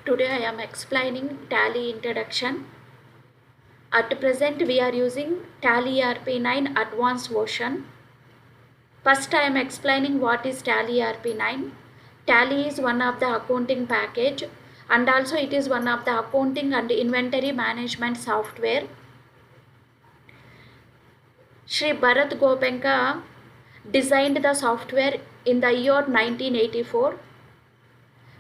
Today I am explaining Tally introduction. At present we are using Tally ERP9 advanced version. First I am explaining what is Tally ERP9. Tally is one of the accounting package and also it is one of the accounting and inventory management software. Shri Bharat Gopenka designed the software in the year 1984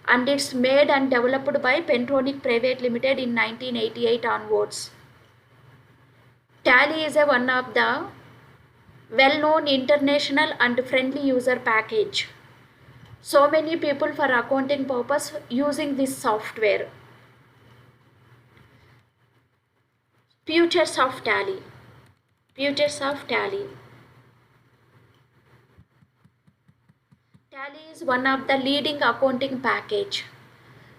and it's made and developed by Pentronic Private Limited in 1988 onwards. Tally is one of the well-known international and friendly user package. So many people for accounting purpose using this software. Features of Tally. Features of Tally. Tally is one of the leading accounting package.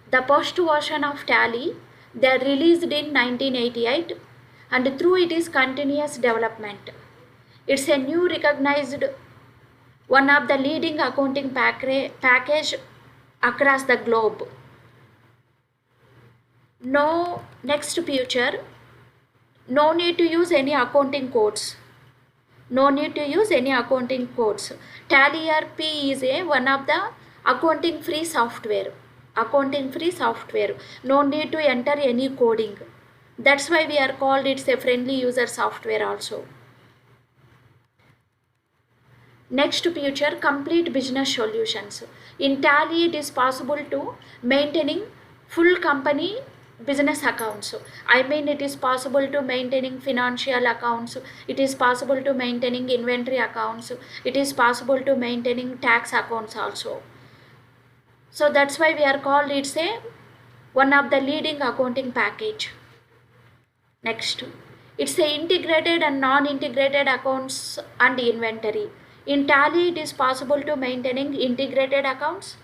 The first version of Tally, they released in 1988 and through it is continuous development. It's a new recognized one of the leading accounting package across the globe. No next feature, no need to use any accounting codes. No need to use any accounting codes. Tally ERP is one of the accounting free software. Accounting free software. No need to enter any coding. That's why we are called it's a friendly user software also. Next feature, complete business solutions. In Tally it is possible to maintaining full company business accounts. I mean it is possible to maintaining financial accounts, it is possible to maintaining inventory accounts, it is possible to maintaining tax accounts also. So that's why we are called it's a one of the leading accounting package. Next, it's a integrated and non-integrated accounts and inventory. In Tally it is possible to maintaining integrated accounts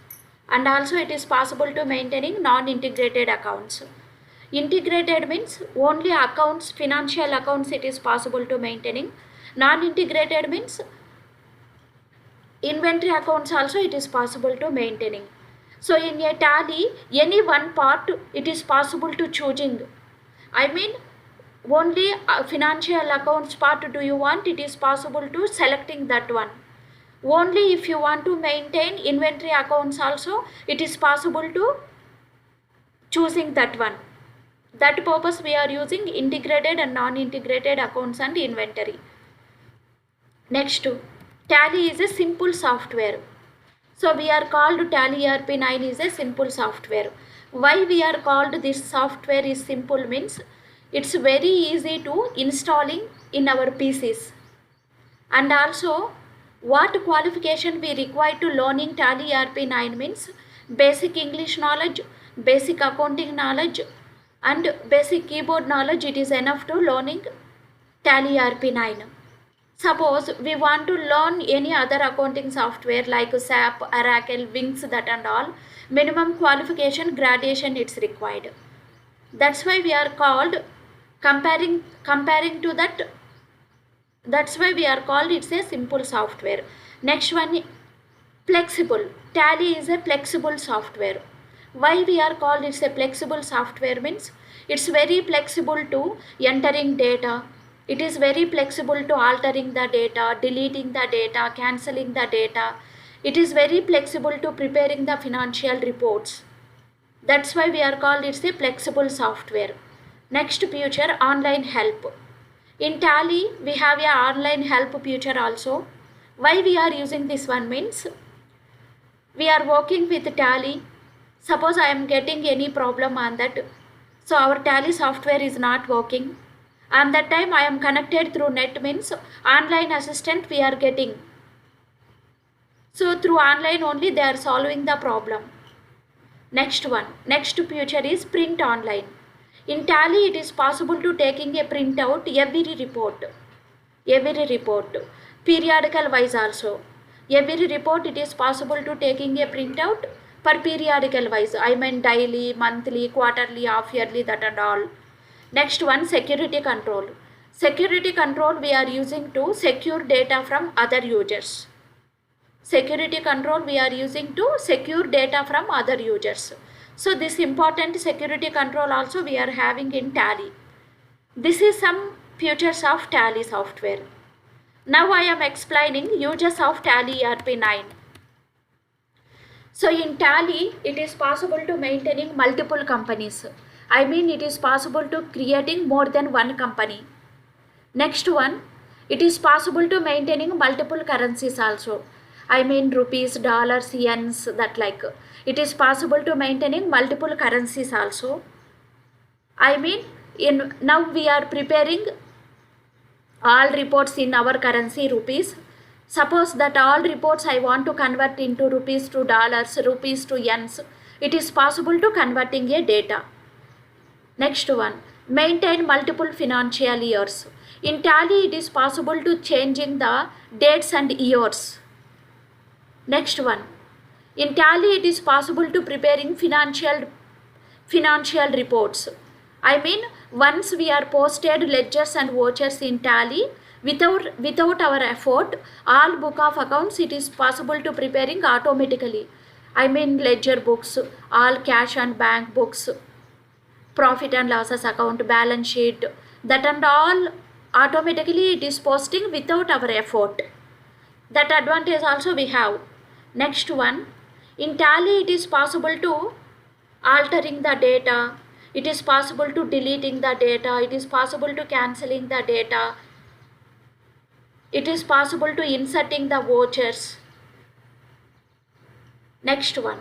and also it is possible to maintaining non-integrated accounts. Integrated means only accounts, financial accounts it is possible to maintaining. Non-integrated means inventory accounts also it is possible to maintaining. So in a Tally, any one part it is possible to choosing. I mean only financial accounts part do you want, it is possible to selecting that one. Only if you want to maintain inventory accounts also, it is possible to choosing that one. That purpose we are using integrated and non-integrated accounts and inventory. Next, Tally is a simple software. So we are called Tally ERP9 is a simple software. Why we are called this software is simple means it's very easy to installing in our PCs. And also what qualification we require to learning Tally ERP9 means basic English knowledge, basic accounting knowledge and basic keyboard knowledge, it is enough to learning Tally ERP9. Suppose we want to learn any other accounting software like SAP, Oracle, Wings, that and all, minimum qualification graduation it's required. That's why we are called comparing to that. That's why we are called it's a simple software. Next one, flexible. Tally is a flexible software. Why we are called it's a flexible software means it's very flexible to entering data. It is very flexible to altering the data, deleting the data, cancelling the data. It is very flexible to preparing the financial reports. That's why we are called it's a flexible software. Next feature, online help. In Tally we have a online help feature also. Why we are using this one means we are working with Tally. Suppose I am getting any problem on that. So our Tally software is not working. And that time I am connected through net means online assistant we are getting. So through online only they are solving the problem. Next one, next feature is print online. In Tally it is possible to taking a printout every report. Periodical wise also. Every report it is possible to taking a printout per periodical wise. I mean daily, monthly, quarterly, half yearly, that and all. Next one, security control. Security control we are using to secure data from other users. Security control we are using to secure data from other users. So this important security control also we are having in Tally. This is some features of Tally software. Now I am explaining uses of Tally ERP9. So in Tally, it is possible to maintaining multiple companies. I mean, it is possible to creating more than one company. Next one, it is possible to maintaining multiple currencies also. I mean, rupees, dollars, yens, that like. It is possible to maintaining multiple currencies also. I mean, now we are preparing all reports in our currency rupees. Suppose that all reports I want to convert into rupees to dollars, rupees to yens. It is possible to converting a data. Next one, maintain multiple financial years. In Tally, it is possible to changing the dates and years. Next one, in Tally, it is possible to preparing financial reports. I mean, once we are posted ledgers and vouchers in Tally, without our effort, all book of accounts it is possible to preparing automatically. I mean, ledger books, all cash and bank books, profit and losses account, balance sheet, that and all automatically it is posting without our effort. That advantage also we have. Next one, in Tally it is possible to altering the data, it is possible to deleting the data, it is possible to cancelling the data, it is possible to inserting the vouchers. Next one,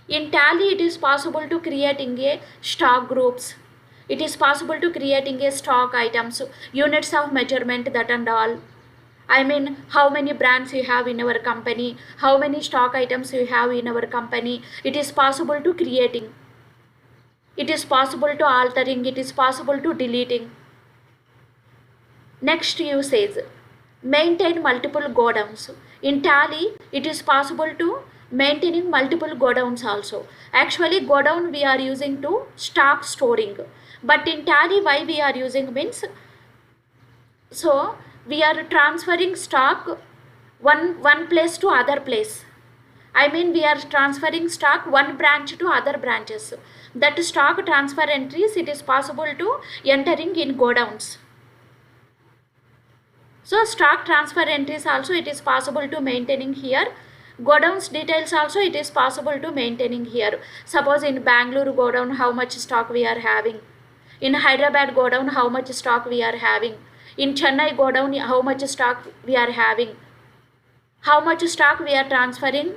in Tally it is possible to creating a stock groups, it is possible to creating a stock items, units of measurement, that and all. I mean, how many brands you have in our company, how many stock items you have in our company, it is possible to creating. It is possible to altering, it is possible to deleting. Next usage, maintain multiple godowns. In Tally, it is possible to maintaining multiple godowns also. Actually, godown we are using to stock storing. But in Tally, why we are using means, so we are transferring stock one place to other place. I mean, we are transferring stock one branch to other branches. That stock transfer entries it is possible to entering in godowns. So stock transfer entries also it is possible to maintaining here. Godowns details also it is possible to maintaining here. Suppose in Bangalore godown how much stock we are having. In Hyderabad godown how much stock we are having. In Chennai godown how much stock we are having. How much stock we are transferring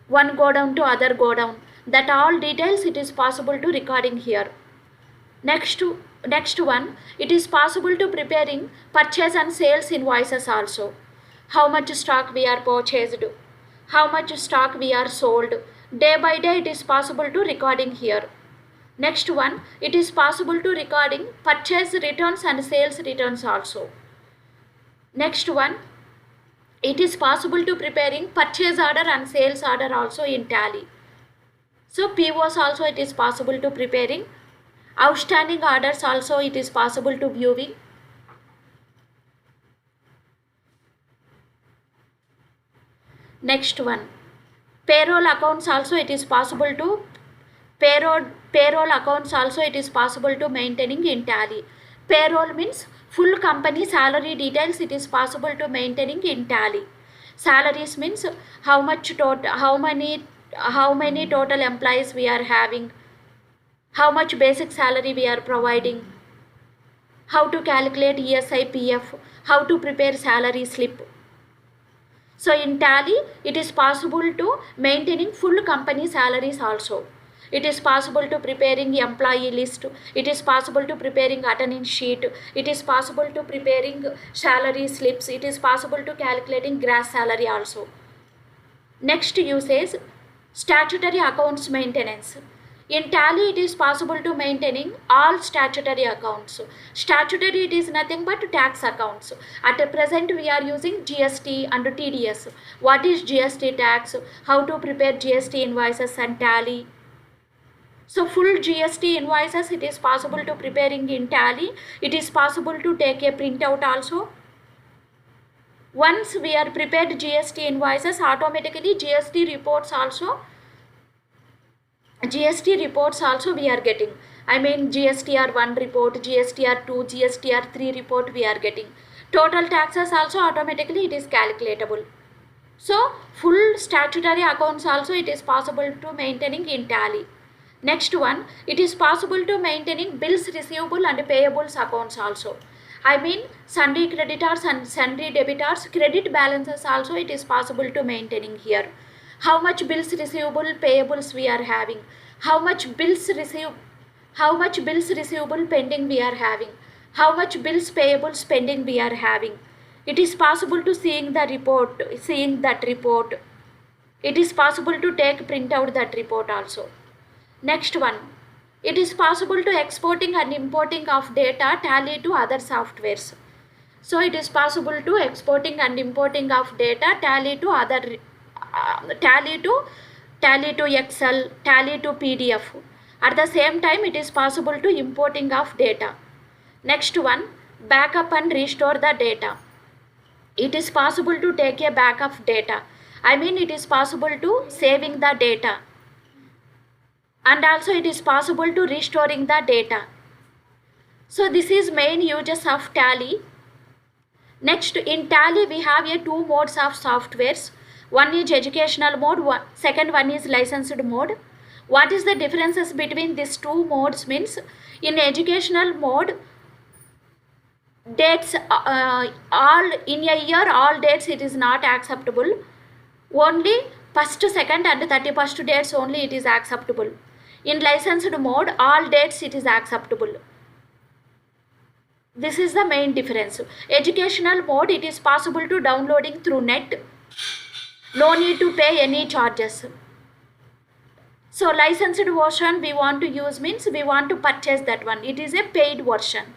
one godown to other godown. That all details it is possible to recording here. Next one, it is possible to preparing purchase and sales invoices also. How much stock we are purchased, how much stock we are sold. Day by day it is possible to recording here. Next one, it is possible to recording purchase returns and sales returns also. Next one, it is possible to preparing purchase order and sales order also in Tally. So POs also it is possible to preparing. Outstanding orders also it is possible to viewing. Next one, payroll accounts also it is possible to payroll accounts also it is possible to maintaining in Tally. Payroll means full company salary details it is possible to maintaining in Tally. Salaries means how many total employees we are having, how much basic salary we are providing, how to calculate ESI, PF, how to prepare salary slip. So in Tally, it is possible to maintaining full company salaries also. It is possible to preparing employee list. It is possible to preparing attendance sheet. It is possible to preparing salary slips. It is possible to calculating gross salary also. Next usage, statutory accounts maintenance. In Tally, it is possible to maintaining all statutory accounts. Statutory it is nothing but tax accounts. At present, we are using GST and TDS. What is GST tax? How to prepare GST invoices and Tally. So full GST invoices it is possible to preparing in Tally. It is possible to take a printout also. Once we are prepared GST invoices, automatically GST reports also GST reports also we are getting. I mean GSTR 1 report, GSTR 2, GSTR 3 report we are getting. Total taxes also automatically it is calculatable. So full statutory accounts also it is possible to maintaining in Tally. Next one, it is possible to maintaining bills receivable and payables accounts also. I mean sundry creditors and sundry debitors credit balances also it is possible to maintaining here. How much bills receivable payables we are having, how much bills receivable pending we are having, how much bills payables pending we are having. It is possible to seeing that report. It is possible to take print out that report also. Next one, it is possible to exporting and importing of data Tally to other softwares. So it is possible to exporting and importing of data Tally to other Tally to Excel, Tally to PDF. At the same time, it is possible to importing of data. Next one, backup and restore the data. It is possible to take a backup data. I mean it is possible to saving the data. And also it is possible to restoring the data. So this is main uses of Tally. Next, in Tally we have a two modes of softwares. One is educational mode, second one is licensed mode. What is the differences between these two modes means, in educational mode, dates all in a year, all dates it is not acceptable. Only first, second and 31st dates only it is acceptable. In licensed mode, all dates it is acceptable. This is the main difference. Educational mode, it is possible to downloading through net. No need to pay any charges. So licensed version we want to use means we want to purchase that one. It is a paid version.